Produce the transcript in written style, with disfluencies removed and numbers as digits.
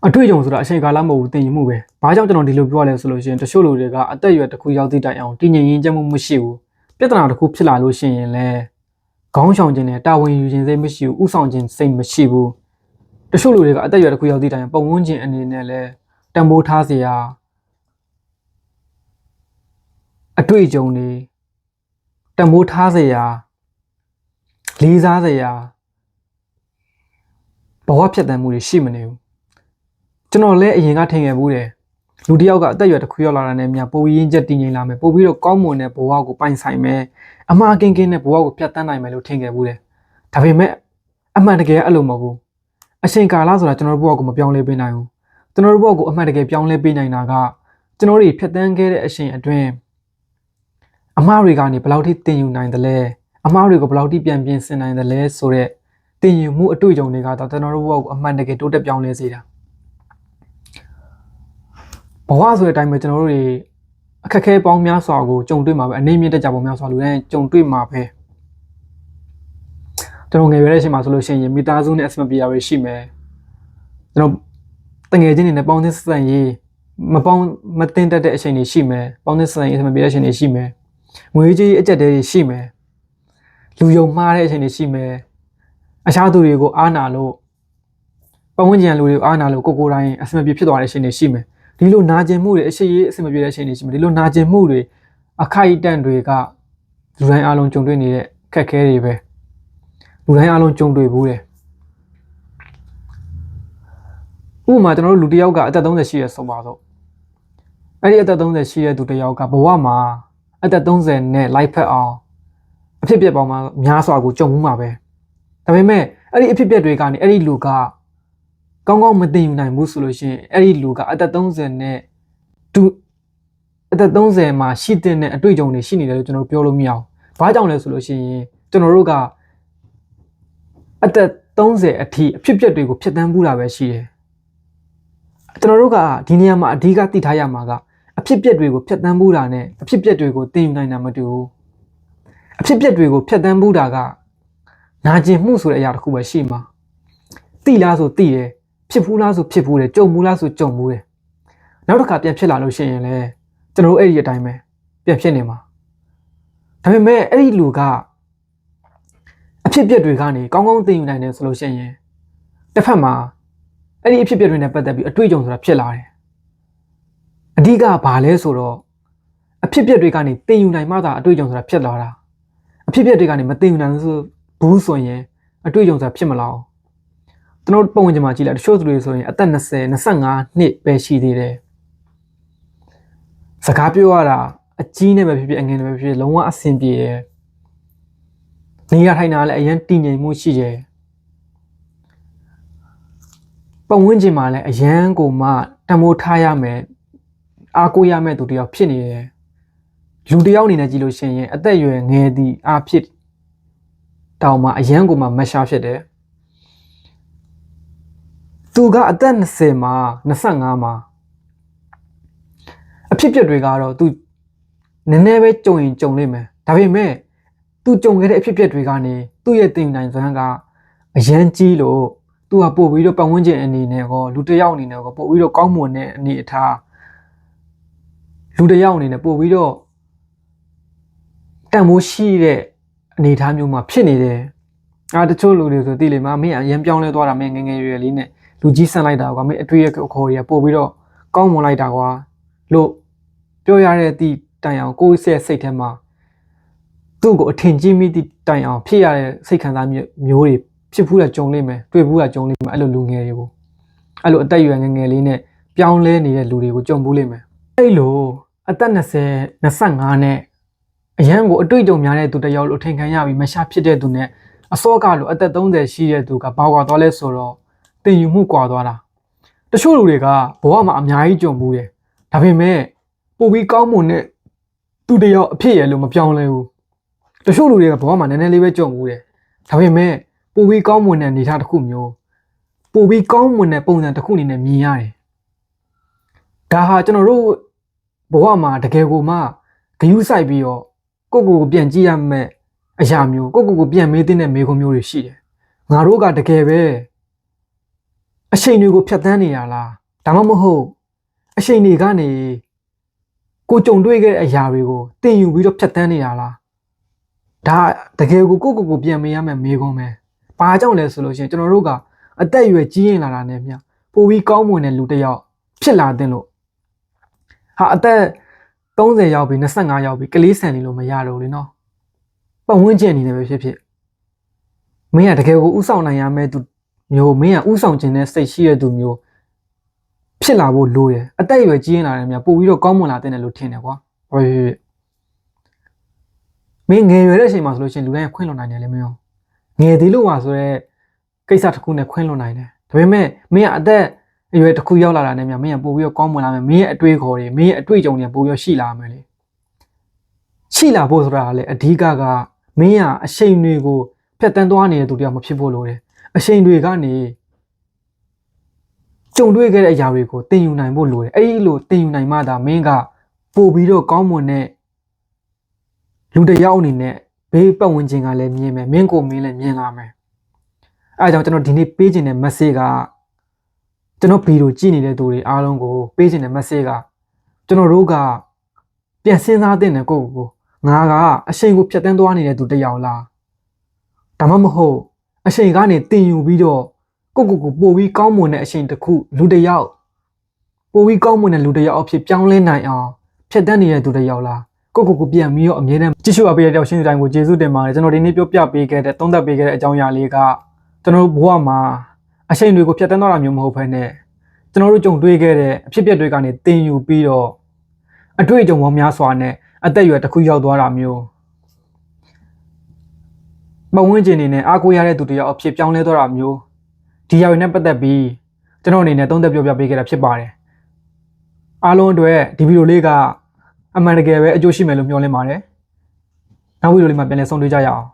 အတွေ့အကြုံဆိုတာအချိန်ကာလမဟုတ်ဘူးသင်ယူမှုပဲ။ဘာကြောင့်ကျွန်တော်ဒီလိုပြောရလဲဆိုလို့ရှိရင်တချို့လူတွေကအသက်အရွယ်တစ်ခုရောက်သည့်တိုင်အောင်တည်ငြိမ်ရင်းချက်မှုမရှိဘူး။ပြဿနာတစ်ခုဖြစ်လာလို့ရှိရင်လည်းခေါင်းဆောင်ခြင်းနဲ့တာဝန်ယူခြင်းစိတ်မရှိဘူး။ဥဆောင်ခြင်းစိတ်မရှိဘူး။တချို့လူတွေကအသက်အရွယ်တစ်ခုရောက်သည့်တိုင်ပုံဝန်းကျင်အနေနဲ့လည်းတံပိုးထားစရာအတွေ့အကြုံတွေတံပိုးထားစရာလေးစားစရာဘဝဖြတ်သန်းမှုတွေရှိမနေဘူးကျွန်တော်လည်းအရင်ကထင်ခဲ့ဘူးတယ်လူတစ်ယောက်ကအသက်အရွယ်တစ်ခုရောက်လာတဲ့မြတ်ပိုရင်းချက်တည်ငြိမ်လာမယ်ပို့ပြီးတော့ကောင်းမွန်တဲ့ဘဝကိုပိုင်ဆိုင်မယ်အမှားကင်းကင်းတဲ့ဘဝကိုဖြတ်သန်းနိုင်မယ်လို့ထင်ခဲ့ဘူးတယ်ဒါပေမဲ့အမှန်တကယ်အဲ့လိုမဟုတ်ဘူးအချိန်ကာလဆိုတာကျွန်တော်တို့ဘဝကိုမပြောင်းလဲပေးနိုင်ဘူးကျွန်တော်တို့ဘဝကိုအမှန်တကယ်ပြောင်းလဲပေးနိုင်တာကကျွန်တော်တို့ဖြတ်သန်းခဲ့တဲ့အချိန်အတွင်းအမှားတွေကနေဘယ်လောက်ထိသင်ယူနိုင်တယ်လဲအမှားတွေကိုဘယ်လောက်ထိပြန်ပြင်ဆင်နိုင်တယ်လဲဆိုတော့သင်ယူမှုအတွေ့အကြုံတွေကတော့ကျွန်တော်တို့ဘဝကိုအမှန်တကယ်တိုးတက်ပြောင်းလဲစေတာဘဝဆိုတဲ့အတိုင်းပဲကျွန်တော်တို့တွေအခက်အခဲပေါင်းများစွာကိုကြုံတွေ့မှာပဲအနေမြင့်တက်ကြပေါင်းများစွာလူတိုင်းကြုံတွေ့မှာပဲကျွန်တော်ငယ်ရွယ်တဲ့အချိန်မှာဆိုလို့ရှိရင်မိသားစုနဲ့အဆင်မပြေတာတွေရှိမယ်ကျွန်တော်တငယ်ချင်းတွေနဲ့ပေါင်းသင်းဆက်ဆံရေးမတင်တက်တဲ့အချိန်တွေရှိမယ်ပေါင်းသင်းဆက်ဆံရေးအဆင်မပြေတဲ့အချိန်တွေရှိမယ်ငွေကြေးအကျက်တွေရှိမယ်လူယုံမှားတဲ့အချိန်တွေရှိမယ်အခြားသူတွေကိုအားနာလို့ပတ်ဝန်းကျင်လူတွေကိုအားနာလို့ကိုယ်တိုင်အဆင်မပြေဖြစ်သွားတဲ့အချိန်တွေရှိမယ်ဒီလိုနာကျင်မှုတွေအရှိရေးအဆင်မပြေတဲ့အချိန်တွေရှိမယ်ဒီလိုနာကျင်မှုတွေအခိုက်အတန့်တွေကလူတိုင်းအားလုံးကြုံတွေ့နေတဲ့ခက်ခဲတွေပဲလူတိုင်းအားလုံးကြုံတွေ့ဘူးတယ်ဥပမာကျွန်တော်တို့လူတစ်ယောက်ကအသက်30ရှိရဆုံးပါတော့အဲ့ဒီအသက်30ရှိတဲ့သူတစ်ယောက်ကဘဝမှာအသက်30နဲ့လိုက်ဖက်အောင်အဖြစ်ပြက်ပေါင်းမှာများစွာကိုကြုံမှုမှာပဲဒါပေမဲ့အဲ့ဒီအဖြစ်ပြက်တွေကနေအဲ့ဒီလူကကောင်းကောင်းမသိနိုင်ဘူးဆိုလို့ရှိရင်အဲ့ဒီလူကအသက်30နဲ့သူအသက်30မှာရှိတဲ့အတွေ့အကြုံတွေရှိနေတယ်လို့ကျွန်တော်ပြောလို့မရဘူး။ဘာကြောင့်လဲဆိုလို့ရှိရင်ကျွန်တော်တို့ကအသက်30အထိအဖြစ်ပြက်တွေကိုဖြတ်သန်းမှုတာပဲရှိတယ်။ကျွန်တော်တို့ကဒီနေရာမှာအဓိကသိထားရမှာကအဖြစ်ပြက်တွေကိုဖြတ်သန်းမှုတာနဲ့အဖြစ်ပြက်တွေကိုသိယူနိုင်တာမတူဘူး။အဖြစ်ပြက်တွေကိုဖြတ်သန်းမှုတာကနာကျင်မှုဆိုတဲ့အရာတစ်ခုပဲရှိမှာ။သိလားဆိုသိတယ်ဖြစ်ဘူးလားဆိုဖြစ်ဘူးတယ်ကြုံဘူးလားဆိုကြုံဘူးတယ်နောက်တစ်ခါပြန်ဖြစ်လာလို့ရှိရင်လည်းကျွန်တော်တို့အဲ့ဒီအတိုင်းပဲပြန်ဖြစ်နေမှာဒါပေမဲ့အဲ့ဒီလူကအဖြစ်ပြက်တွေကနေကောင်းကောင်းသိယူနိုင်တယ်ဆိုလို့ရှိရင်တစ်ဖက်မှာအဲ့ဒီအဖြစ်ပြက်တွေနဲ့ပတ်သက်ပြီးအတွေ့အကြုံဆိုတာဖြစ်လာတယ်အဓိကဘာလဲဆိုတော့အဖြစ်ပြက်တွေကနေသိယူနိုင်မှသာအတွေ့အကြုံဆိုတာဖြစ်လာတာအဖြစ်ပြက်တွေကနေမသိယူနိုင်ဘူးဆိုရင်အတွေ့အကြုံဆိုတာဖြစ်မလာဘူးကျွန်တော်ပုံဝင်ကြမှာကြည့်လိုက်တချို့သူတွေဆိုရင်အသက်20 25နှစ်ပဲရှိသေးတယ်စကားပြောရတာအကြီးနဲ့ပဲဖြစ်ဖြစ်အငယ်နဲ့ပဲဖြစ်ဖြစ်လုံးဝအဆင်ပြေတယ်နေရထိုင်တာလည်းအရင်တည်ငြိမ်မှုရှိတယ်ပုံဝင်ကြမှာလည်းအရန်ကိုမှတမိုးထားရမယ်အားကိုးရမယ်သူတယောက်ဖြစ်နေတယ်လူတယောက်အနေနဲ့ကြည့်လို့ရှိရင်အသက်အရွယ်ငယ်သည့်အားဖြစ်တောင်မှအရန်ကိုမှမရှာဖြစ်တယ်သူကအသက်20မှာ25မှာအဖြစ်ပြက်တွေကတော့သူနည်းနည်းပဲကြုံရင်ကြုံလိမ့်မယ်ဒါပေမဲ့သူကြုံခဲ့တဲ့အဖြစ်ပြက်တွေကနေသူ့ရဲ့တင်နိုင်စွမ်းကအရန်ကြီးလို့သူကပို့ပြီးတော့ပတ်ဝန်းကျင်အနေနဲ့ကောလူတစ်ယောက်အနေနဲ့ကောပို့ပြီးတော့ကောင်းမွန်တဲ့အနေအထားလူတစ်ယောက်အနေနဲ့ပို့ပြီးတော့တန်ဖိုးရှိတဲ့အနေအထားမျိုးမှာဖြစ်နေတယ်တချို့လူတွေဆိုသိလိမ့်မှာမင်းအရင်ပြောင်းလဲသွားတာမင်းငငယ်ရွယ်လေးနဲ့လူကြီးဆန်လိုက်တာကွာမင်းအတွေ့အခေါ်တွေကပို့ပြီးတော့ကောင်းမွန်လိုက်တာကွာလို့ပြောရတဲ့ဒီတိုင်အောင်ကိုယ့်ရဲ့စိတ်ထဲမှာသူ့ကိုအထင်ကြီးမိသည့်တိုင်အောင်ဖြစ်ရတဲ့စိတ်ခံစားမျိုးတွေဖြစ်ဖူးတာကြုံလိမ့်မယ်တွေ့ဖူးတာကြုံလိမ့်မယ်အဲ့လိုလူငယ်တွေကိုအဲ့လိုအသက်အရွယ်ငငယ်လေးနဲ့ပြောင်းလဲနေတဲ့လူတွေကိုကြုံဘူးလိမ့်မယ်အဲ့လိုအသက်20 25နဲ့အရန်ကိုအတွေ့အကြုံများတဲ့သူတယောက်လို့အထင်ခံရပြီးမရှာဖြစ်တဲ့သူနဲ့အစောကလိုအသက်30ရှိတဲ့သူကဘာကွာသွားလဲဆိုတော့တင်ယူမှုကွာသွားတာတချို့လူတွေကဘဝမှာအများကြီးကြုံဘူးတယ်ဒါပေမဲ့ပိုပြီးကောင်းမွန်တဲ့သူတယောက်အဖြစ်ရလို့မပြောင်းလဲဘူးတချို့လူတွေကဘဝမှာနည်းနည်းလေးပဲကြုံဘူးတယ်ဒါပေမဲ့ပိုပြီးကောင်းမွန်တဲ့အနေအထားတစ်ခုမျိုးပိုပြီးကောင်းမွန်တဲ့ပုံစံတစ်ခုအနေနဲ့မြင်ရတယ်ဒါဟာကျွန်တော်တို့ဘဝမှာတကယ်ကိုမှဂရုစိုက်ပြီးတော့ကိုယ့်ကိုယ်ပြန်ကြည့်ရမယ်အရာမျိုးကိုယ့်ကိုယ်ပြန်မေးတဲ့မေးခွန်းမျိုးတွေရှိတယ်ငါတို့ကတကယ်ပဲ အရှိန်တွေကိုဖြတ်တန်းနေရလားဒါမှမဟုတ်အရှိန်တွေကနေကိုကြုံတွေ့ခဲ့တဲ့အရာတွေကိုတင်ယူပြီးတော့ဖြတ်တန်းနေရလားဒါတကယ်ကိုပြန်မေးရမယ်မေးခွန်းပဲဘာကြောင့်လဲဆိုလို့ရှိရင်ကျွန်တော်တို့ကအသက်အရွယ်ကြီးရင်လာတာနဲ့မြပိုပြီးကောင်းမွန်တဲ့လူတစ်ယောက်ဖြစ်လာတဲ့လို့ဟာအသက်30ရောက်ပြီ25ရောက်ပြီကလေးဆန်နေလို့မရတော့လေနော်ပတ်ဝန်းကျင်အနေနဲ့ပဲဖြစ်မင်းကတကယ်ကိုဥဆောင်နိုင်ရမယ့်သူမျိုးမင်းကဥဆောင်ခြင်းနဲ့စိတ်ရှိတဲ့သူမျိုးဖြစ်လာဖို့လိုတယ်အသက်အရွယ်ကြီးရင်လာတယ်မြပိုပြီးတော့ကောင်းမွန်လာတဲ့လို့ထင်တယ်ကွာဘာဖြစ်မင်းငယ်ရွယ်တဲ့အချိန်မှာဆိုလို့ရှိရင်လူတိုင်းခွင့်လွန်နိုင်တယ်လေမင်းငယ်သေးလို့ပါဆိုတော့ကိစ္စတစ်ခုနဲ့ခွင့်လွန်နိုင်တယ်ဒါပေမဲ့မင်းကအသက်အရွယ်တစ်ခုရောက်လာတာနဲ့မြမင်းကပို့ပြီးတော့ကောင်းမွန်လာမယ်မင်းရဲ့အတွေးခေါ်တွေမင်းရဲ့အတွေ့အကြုံတွေပို့ပြီးတော့ရှိလာမယ်လေရှိလာဖို့ဆိုတာကလည်းအဓိကမင်းကအရှိန်တွေကိုဖြတ်တန်းသွားနေတဲ့သူတယောက်မဖြစ်ဖို့လိုတယ်အရှိန်တွေကနေကြုံတွေ့ခဲ့တဲ့အရာတွေကိုသင်ယူနိုင်ဖို့လိုတယ်အဲ့ဒီလိုသင်ယူနိုင်မှသာမင်းကပို့ပြီးတော့ကောင်းမွန်တဲ့လူတစ်ယောက်အနေနဲ့ဘေးပတ်ဝန်းကျင်ကလည်းမြင်မယ်မင်းကိုမင်းလည်းမြင်လာမယ်အဲဒါကြောင့်ကျွန်တော်ဒီနေ့ပေးခြင်းတဲ့ message ကကျွန်တော်ဗီဒီယိုကြည့်နေတဲ့သူတွေအားလုံးကိုပေးခြင်းတဲ့ message ကကျွန်တော်တို့ကပြန်စဉ်းစားသင့်တယ်ကိုငါကအရှိန်ကိုဖြတ်တန်းသွားနေတဲ့သူတစ်ယောက်လားဒါမှမဟုတ်အရှိန်ကနေတင်ယူပြီးတော့ကိုပို့ပြီးကောင်းမွန်တဲ့အရှိန်တစ်ခုလူတစ်ယောက်ပို့ပြီးကောင်းမွန်တဲ့လူတစ်ယောက်အဖြစ်ပြောင်းလဲနိုင်အောင်ဖြတ်တန်းနေတဲ့သူတစ်ယောက်လားကိုပြန်ပြီးတော့အမြဲတမ်းကြည့်ရှုပေးတဲ့တောက်ရှင်းတိုင်းကိုကျေးဇူးတင်ပါတယ်ကျွန်တော်ဒီနေ့ပြောပြပေးခဲ့တဲ့သုံးသပ်ပေးခဲ့တဲ့အကြောင်းအရာလေးကကျွန်တော်တို့ဘဝမှာအရှိန်တွေကိုဖြတ်တန်းသွားတာမျိုးမဟုတ်ဘဲနဲ့ကျွန်တော်တို့ကြုံတွေ့ခဲ့တဲ့အဖြစ်အပျက်တွေကနေသင်ယူပြီးတော့အတွေ့အကြုံပေါင်းများစွာနဲ့အသက်အရွယ်တစ်ခုရောက်သွားတာမျိုးမဝန်းကျင်နေနဲ့အားကိုးရတဲ့သူတယောက်အဖြစ်ပြောင်းလဲသွားတာမျိုးဒီရောက်နဲ့ပတ်သက်ပြီးကျွန်တော်အနေနဲ့သုံးသပ်ပြောပြပေးခဲ့တာဖြစ်ပါတယ်အားလုံးအတွက်ဒီဗီဒီယိုလေးကအမှန်တကယ်ပဲအကျိုးရှိမယ်လို့မျှော်လင့်ပါတယ်နောက်ဗီဒီယိုလေးမှာပြန်လည်ဆုံတွေ့ကြရအောင်